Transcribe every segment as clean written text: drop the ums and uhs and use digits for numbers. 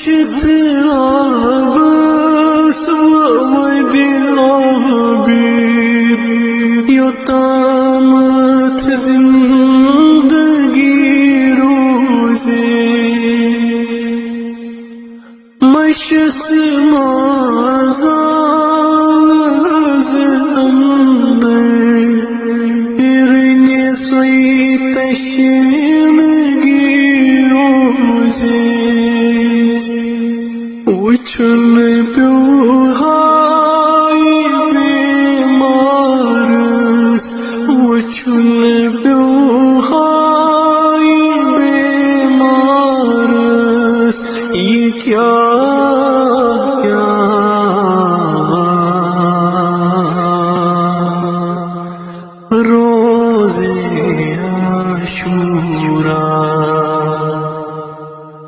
مشت عباس وعود عابر یوتامت زندگی روزے مشس مازال اندر ارنے سوئی تشنگی روزے وچھن پیوہائی بیمارس وچھن پیوہائی بیمارس یہ کیا روزے عاشورا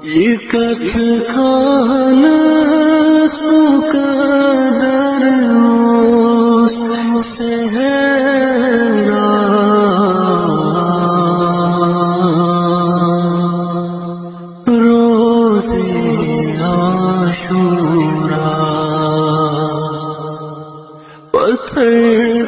یہ کتھ کھانس مقدر اس صحرا روزے عاشورا پتھر